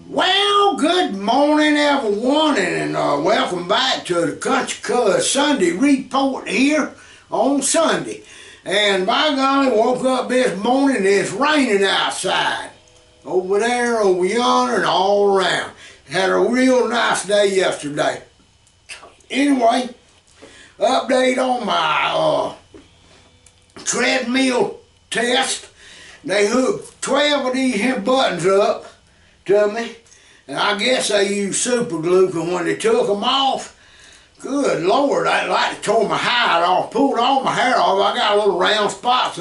Well, good morning, everyone, and welcome back to the Country Cuz Sunday report here on Sunday. And by golly, woke up this morning and it's raining outside. Over there, over yonder, and all around. Had a real nice day yesterday. Anyway, update on my treadmill test. They hooked 12 of these here buttons up to me, and I guess they used super glue, because when they took them off, good Lord, I like tore my hide off, pulled all my hair off. I got little round spots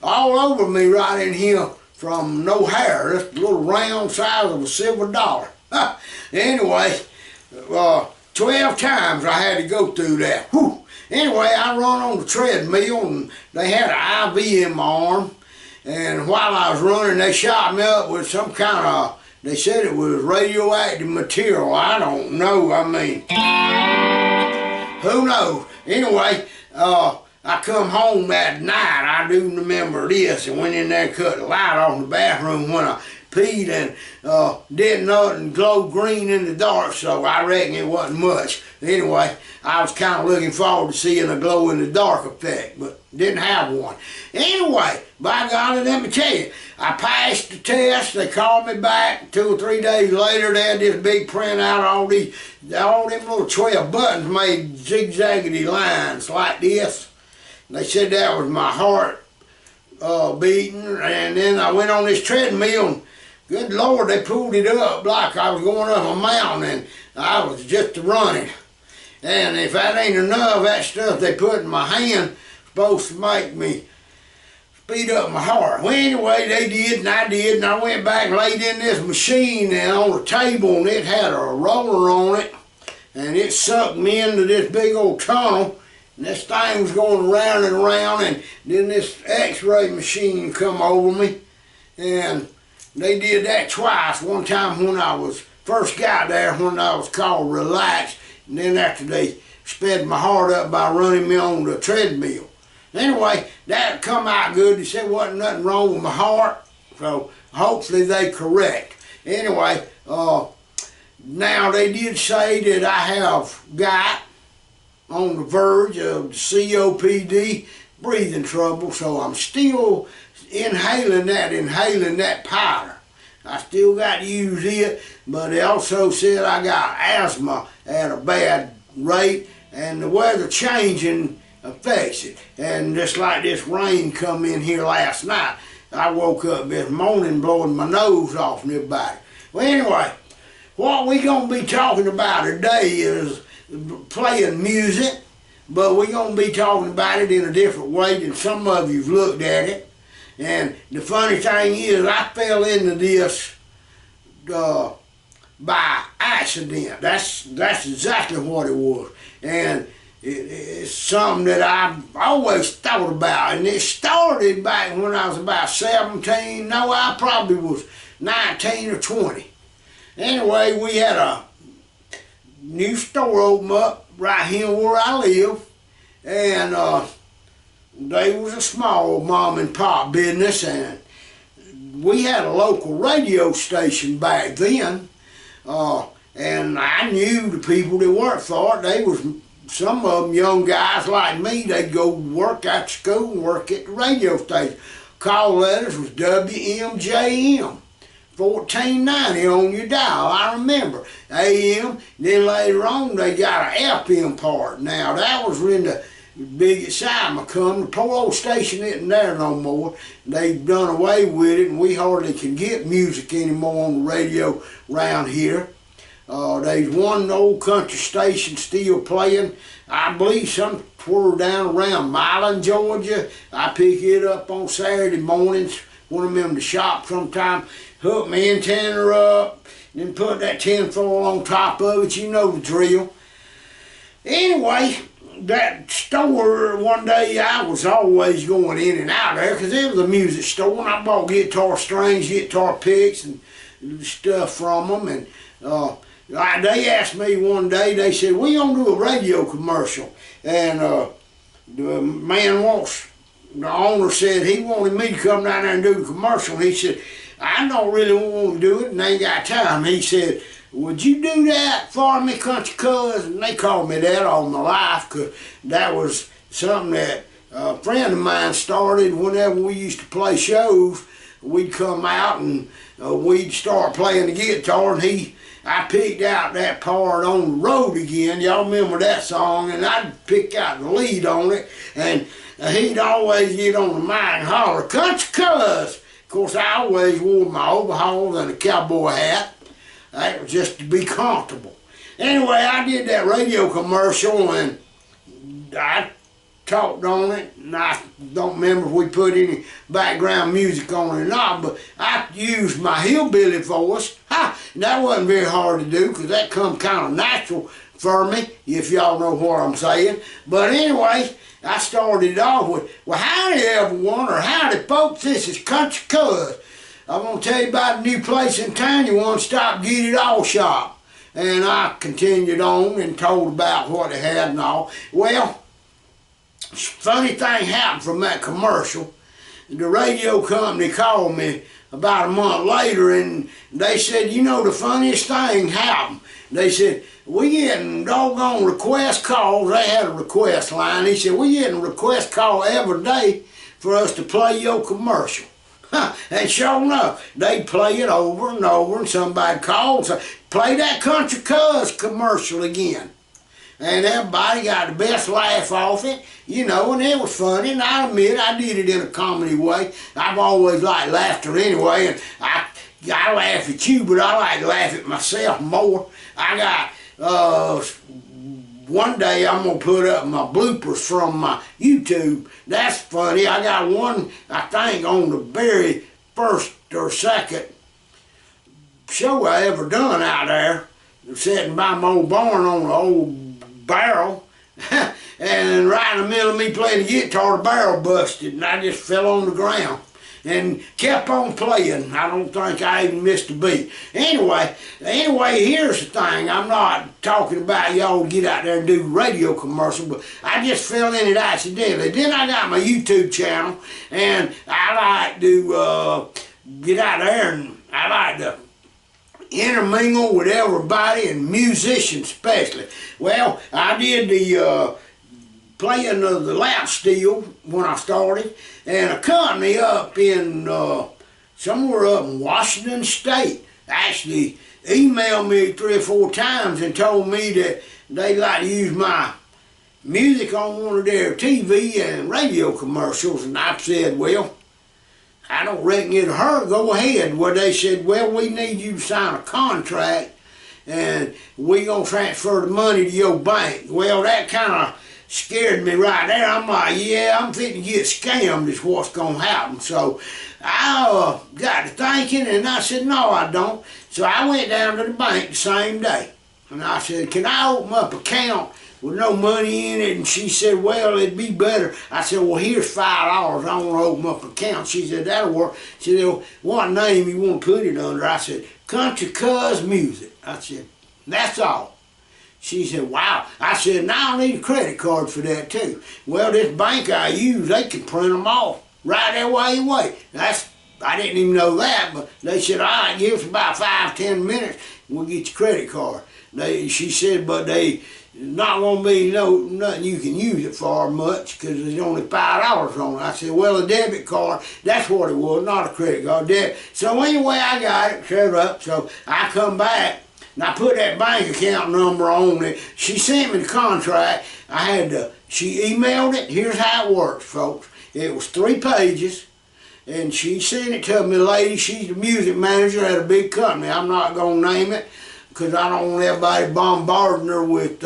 all over me right in here from no hair, just a little round size of a silver dollar. Anyway, 12 times I had to go through that. Whew. Anyway, I run on the treadmill, and they had an IV in my arm, and while I was running, they shot me up with some kind of, they said it was radioactive material. I don't know. I mean, who knows? Anyway, I come home that night. I do remember this, and went in there and cut the light off in the bathroom when I peed, and did nothing glow green in the dark, so I reckon it wasn't much. Anyway, I was kind of looking forward to seeing a glow in the dark effect, but didn't have one. Anyway, by golly, let me tell you, I passed the test. They called me back 2 or 3 days later. They had this big printout of all them little 12 buttons made zigzaggedy lines like this. They said that was my heart beating, and then I went on this treadmill, and good Lord, they pulled it up like I was going up a mountain, and I was just running. And if that ain't enough, that stuff they put in my hand supposed to make me speed up my heart. Well, anyway, they did, and I went back and laid in this machine and on the table, and it had a roller on it, and it sucked me into this big old tunnel, and this thing was going around and around, and then this x-ray machine come over me, and they did that twice. One time when I was first got there, when I was called relaxed, and then after they sped my heart up by running me on the treadmill. Anyway, that come out good. They said wasn't nothing wrong with my heart, so hopefully they correct. Anyway, now they did say that I have got on the verge of COPD, breathing trouble, so I'm still inhaling that powder. I still got to use it, but they also said I got asthma at a bad rate, and the weather changing affects it. And just like this rain come in here last night, I woke up this morning blowing my nose off and everybody. Well, anyway, what we gonna be talking about today is playing music, but we're gonna be talking about it in a different way than some of you've looked at it. And the funny thing is, I fell into this by accident. That's exactly what it was. And it's something that I've always thought about. And it started back when I was about 17. No, I probably was 19 or 20. Anyway, we had a new store open up right here where I live. And they was a small mom and pop business, and we had a local radio station back then, and I knew the people that worked for it. They was some of them young guys like me. They'd go work at school and work at the radio station. Call letters was WMJM 1490 on your dial. I remember AM. Then later on they got an FM part. Now that was when the big excitement come. The poor old station isn't there no more. They've done away with it, and we hardly can get music anymore on the radio around here. There's one old country station still playing. I believe somewhere down around Milan, Georgia. I pick it up on Saturday mornings. One of them in the shop sometime. Hook my antenna up, then put that tinfoil on top of it. You know the drill. Anyway, that store, one day I was always going in and out there because it was a music store, and I bought guitar strings, guitar picks, and stuff from them. And they asked me one day, they said, we gonna do a radio commercial. And the man the owner said he wanted me to come down there and do the commercial. And he said, I don't really want to do it and ain't got time. He said, would you do that for me, country cuz? And they called me that all my life, because that was something that a friend of mine started. Whenever we used to play shows, we'd come out and we'd start playing the guitar, and I picked out that part on the road again. Y'all remember that song? And I'd pick out the lead on it, and he'd always get on the mic and holler, country cuz. Of course, I always wore my overalls and a cowboy hat. That was just to be comfortable. Anyway, I did that radio commercial, and I talked on it, and I don't remember if we put any background music on it or not, but I used my hillbilly voice. And that wasn't very hard to do, because that come kind of natural for me, if y'all know what I'm saying. But anyway, I started off with, well, howdy everyone, or howdy folks, this is Country Cuz. I'm going to tell you about a new place in town, you want to stop, get it all shop. And I continued on and told about what they had and all. Well, funny thing happened from that commercial. The radio company called me about a month later, and they said, you know, the funniest thing happened. They said, we getting doggone request calls. They had a request line. He said, we getting a request call every day for us to play your commercial. And sure enough, they'd play it over and over, and somebody called and said, play that Country Cuz commercial again. And everybody got the best laugh off it, you know, and it was funny, and I admit I did it in a comedy way. I've always liked laughter anyway, and I laugh at you, but I like to laugh at myself more. I got, one day I'm going to put up my bloopers from my YouTube. That's funny. I got one, I think, on the very first or second show I ever done out there, sitting by my old barn on the old barrel, and right in the middle of me playing the guitar, the barrel busted, and I just fell on the ground and kept on playing. I don't think I even missed a beat. Anyway, here's the thing. I'm not talking about y'all get out there and do radio commercial, but I just fell in it accidentally. Then I got my YouTube channel, and I like to get out there, and I like to intermingle with everybody, and musicians especially. Well, I did the playing the lap steel when I started, and a company up in somewhere up in Washington State actually emailed me 3 or 4 times and told me that they'd like to use my music on one of their TV and radio commercials, and I said, well, I don't reckon it'll hurt, go ahead. Well, they said, well, we need you to sign a contract, and we're going to transfer the money to your bank. Well, that kind of scared me right there. I'm like, yeah, I'm thinking to get scammed is what's going to happen. So I got to thinking, and I said, no, I don't. So I went down to the bank the same day, and I said, can I open up an account with no money in it? And she said, well, it'd be better. I said, well, here's $5. I want to open up an account. She said, that'll work. She said, well, what name you want to put it under? I said, Country Cuz Music. I said, that's all. She said, wow. I said, now I need a credit card for that too. Well, this bank I use, they can print them off right there while you wait. I didn't even know that, but they said, all right, give us about 5-10 minutes, and we'll get your credit card. She said, but they not going to be nothing you can use it for much, because there's only $5 on it. I said, well, a debit card, that's what it was, not a credit card. So anyway, I got it set up, so I come back, and I put that bank account number on it. She sent me the contract. She emailed it. Here's how it works, folks. It was 3 pages, and she sent it to me, lady. She's the music manager at a big company. I'm not going to name it, because I don't want everybody bombarding her with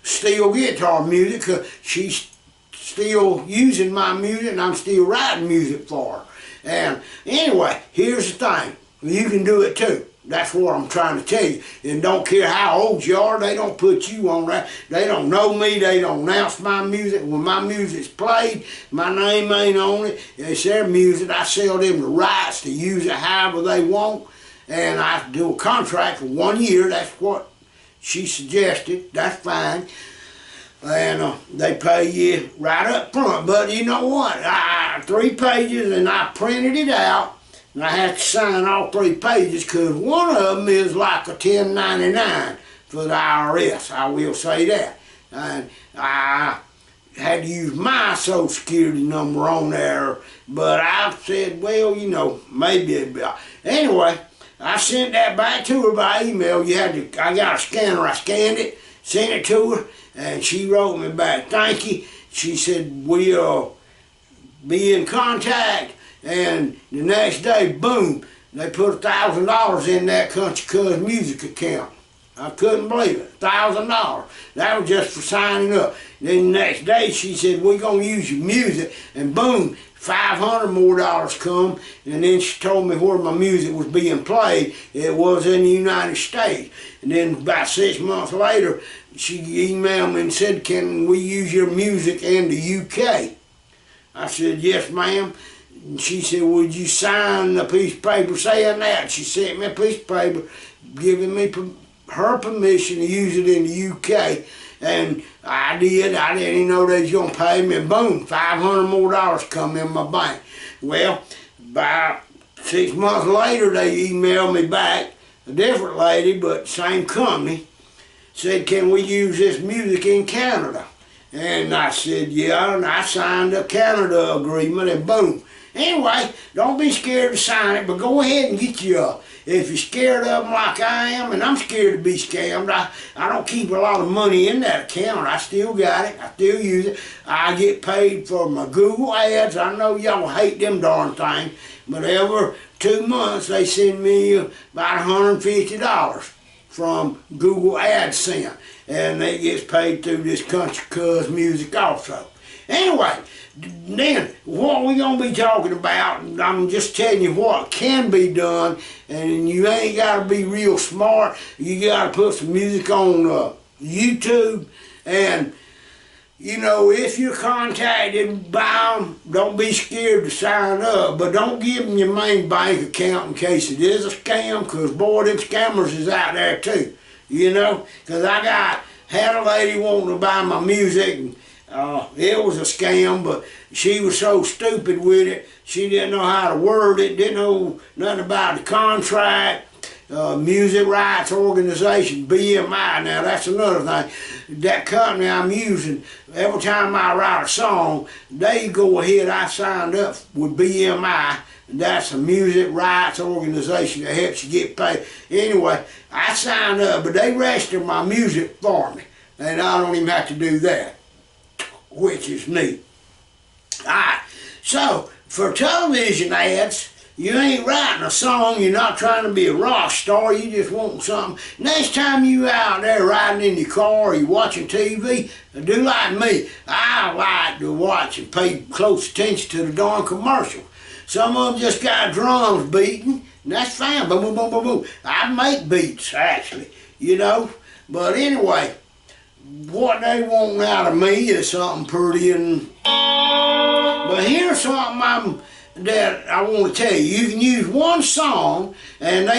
steel guitar music, because she's still using my music, and I'm still writing music for her. And anyway, here's the thing. You can do it too. That's what I'm trying to tell you. And don't care how old you are, they don't put you on that. They don't know me, they don't announce my music. When my music's played, my name ain't on it. It's their music. I sell them the rights to use it however they want. And I do a contract for 1 year. That's what she suggested. That's fine. And they pay you right up front. But you know what? 3 pages, and I printed it out. and I have to sign all 3 pages because one of them is like a 1099 for the IRS, I will say that. And I had to use my social security number on there, but I said, well, you know, maybe it'd be. Anyway, I sent that back to her by email. I got a scanner, I scanned it, sent it to her, and she wrote me back, thank you. She said, we'll be in contact, and the next day, boom, they put $1,000 in that Country Cuz music account. I couldn't believe it, $1,000. That was just for signing up. Then the next day she said, we're going to use your music, and boom, $500 more come, and then she told me where my music was being played. It was in the United States. And then about 6 months later, she emailed me and said, can we use your music in the UK? I said, yes, ma'am. And she said, would you sign a piece of paper saying that? She sent me a piece of paper giving me her permission to use it in the UK, and I did. I didn't even know they was going to pay me, and boom, $500 more come in my bank. Well, about 6 months later, they emailed me back, a different lady, but same company, said, can we use this music in Canada? And I said, yeah, and I signed a Canada agreement, and boom. Anyway, don't be scared to sign it, but go ahead and get your, if you're scared of them like I am, and I'm scared to be scammed, I don't keep a lot of money in that account. I still got it. I still use it. I get paid for my Google ads. I know y'all hate them darn things, but every 2 months they send me about $150 from Google AdSense, and it gets paid through this Country Cuz music also. Anyway, then what we're going to be talking about, I'm just telling you what can be done, and you ain't got to be real smart. You got to put some music on YouTube, and you know, if you're contacted by them, don't be scared to sign up, but don't give them your main bank account in case it is a scam, because boy, them scammers is out there too, you know, because I had a lady wanting to buy my music, and it was a scam, but she was so stupid with it. She didn't know how to word it, didn't know nothing about the contract, Music Rights Organization, BMI. Now that's another thing. That company I'm using, every time I write a song, they go ahead, I signed up with BMI. That's a Music Rights Organization that helps you get paid. Anyway, I signed up, but they register my music for me, and I don't even have to do that, which is neat. Alright, so for television ads, you ain't writing a song, you're not trying to be a rock star, you just want something. Next time you out there riding in your car or you watching TV, do like me. I like to watch and pay close attention to the darn commercial. Some of them just got drums beating, and that's fine, boom, boom, boom, boom, boom. I make beats, actually, you know. But anyway, what they want out of me is something pretty, and but here's something that I want to tell you. You can use one song, and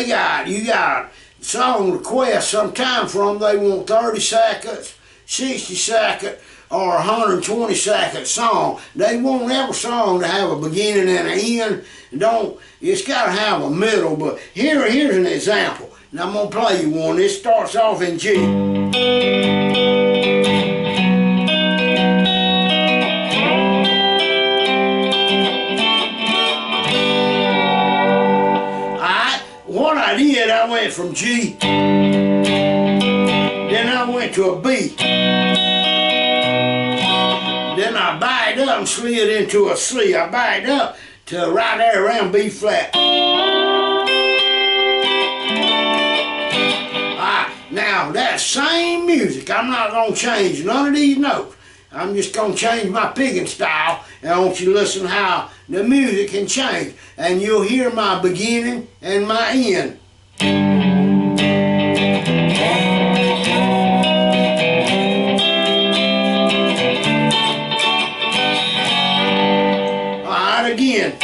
you got song requests sometime from they want 30 seconds, 60 second, or 120 second song. They want every song to have a beginning and an end. It's got to have a middle, but here's an example. Now I'm going to play you one. This starts off in G. What I did, I went from G, then I went to a B, then I backed up and slid into a C. I backed up to right there around B flat. Alright, now that same music, I'm not going to change none of these notes. I'm just going to change my picking style, and I want you to listen how the music can change, and you'll hear my beginning and my end. Alright, again.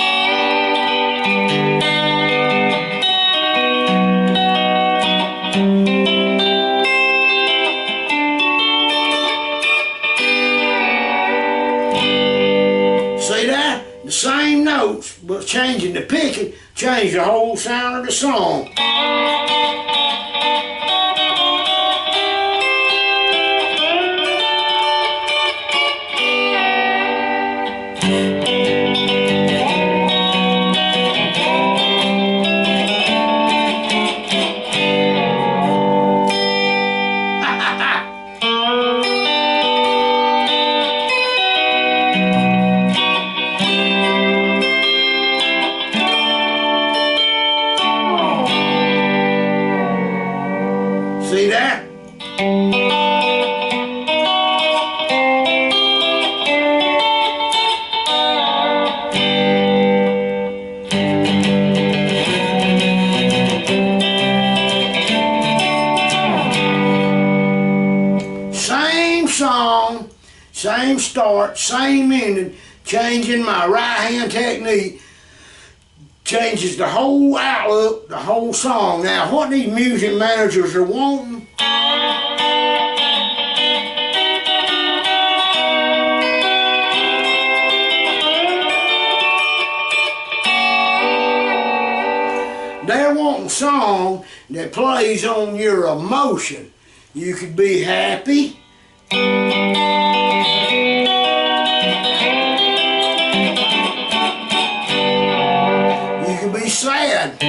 See that? The same notes, but changing the picking, change the whole sound of the song. See that? Same song, same start, same ending, changing my right hand technique changes the whole outlook, the whole song. Now, what these music managers are wanting, they're wanting a song that plays on your emotion. You could be happy. You could be sad.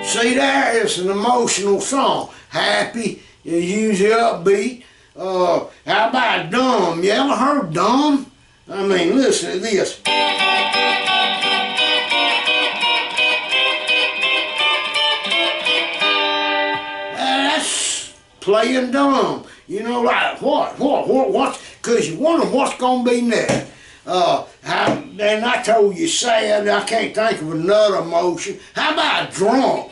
See there, it's an emotional song. Happy is usually upbeat. How about dumb? You ever heard dumb? I mean, listen to this. That's playing dumb. You know, like what? Because you wonder what's going to be next. And I told you sad, I can't think of another emotion. How about drunk?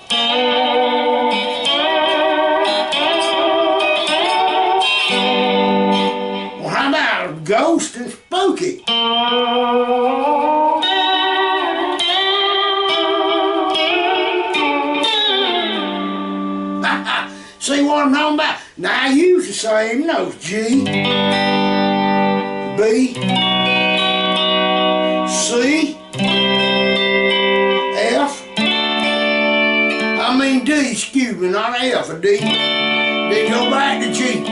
Well, how about ghost and spooky? See what I'm talking about? Now I use the same notes. G, B, C, F, I mean D, excuse me, not F, a D. Then go back to G.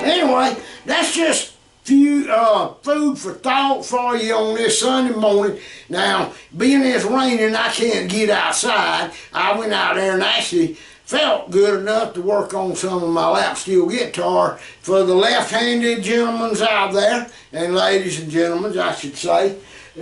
Anyway, that's just few food for thought for you on this Sunday morning. Now, being it's raining, I can't get outside. I went out there and actually felt good enough to work on some of my lap steel guitar for the left-handed gentlemen out there, and ladies and gentlemen, I should say.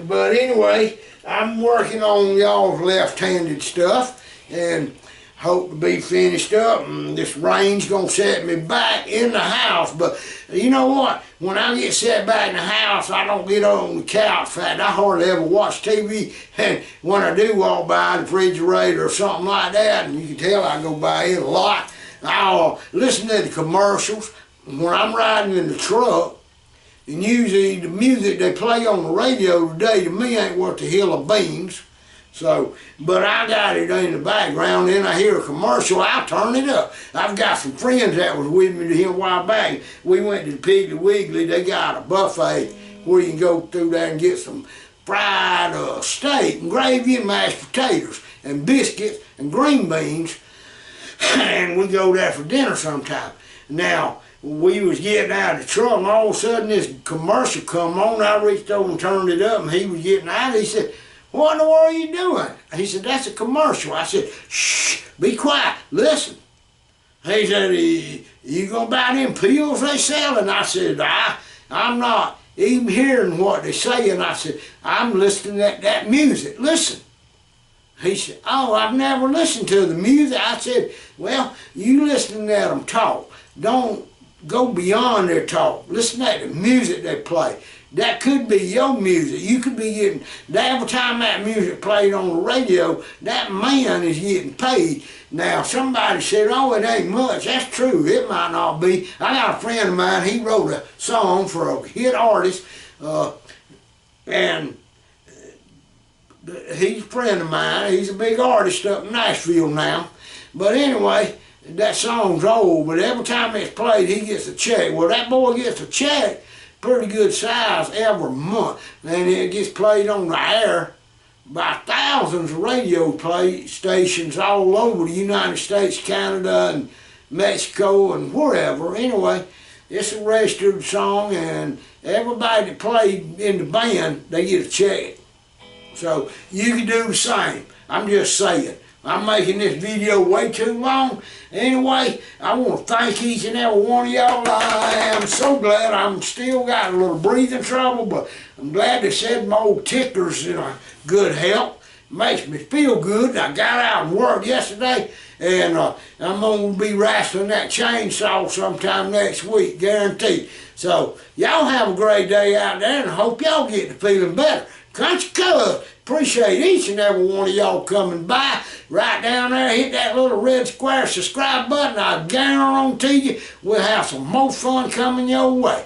But anyway, I'm working on y'all's left-handed stuff, and hope to be finished up, and this rain's gonna set me back in the house. But you know what? When I get set back in the house, I don't get on the couch. In fact, I hardly ever watch TV, and when I do walk by the refrigerator or something like that, and you can tell I go by it a lot, I'll listen to the commercials when I'm riding in the truck. And usually the music they play on the radio today to me ain't worth a hill of beans. So, but I got it in the background, then I hear a commercial, I'll turn it up. I've got some friends that was with me here a while back. We went to the Piggly Wiggly. They got a buffet where you can go through there and get some fried steak and gravy and mashed potatoes and biscuits and green beans. And we go there for dinner sometime. Now, we was getting out of the truck, and all of a sudden this commercial come on. I reached over and turned it up, and he was getting out. He said, "What in the world are you doing?" He said, "That's a commercial." I said, "Shh, be quiet, listen." He said, "You gonna buy them pills they sell?" And I said, I'm not even hearing what they say. And I said, "I'm listening at that music, listen." He said, "Oh, I've never listened to the music." I said, "Well, you listening at them talk. Don't go beyond their talk. Listen at the music they play. That could be your music. You could be getting, every time that music played on the radio, that man is getting paid Now, somebody said, oh, it ain't much. That's true. It might not be. I got a friend of mine, he wrote a song for a hit artist, and he's a friend of mine. He's a big artist up in Nashville now. But anyway, that song's old, but every time it's played, he gets a check. Well, that boy gets a check, pretty good size, every month. And it gets played on the air by thousands of radio play stations all over the United States, Canada, and Mexico, and wherever. Anyway, it's a registered song, and everybody that played in the band, they get a check. So you can do the same. I'm just saying. I'm making this video way too long. Anyway, I want to thank each and every one of y'all. I am so glad. I'm still got a little breathing trouble, but I'm glad they said my old ticker's in a good health. Makes me feel good. I got out and worked yesterday, and I'm going to be wrestling that chainsaw sometime next week, guaranteed. So, y'all have a great day out there, and I hope y'all get to feeling better. Country Cuz, appreciate each and every one of y'all coming by. Right down there, hit that little red square subscribe button. I guarantee you we'll have some more fun coming your way.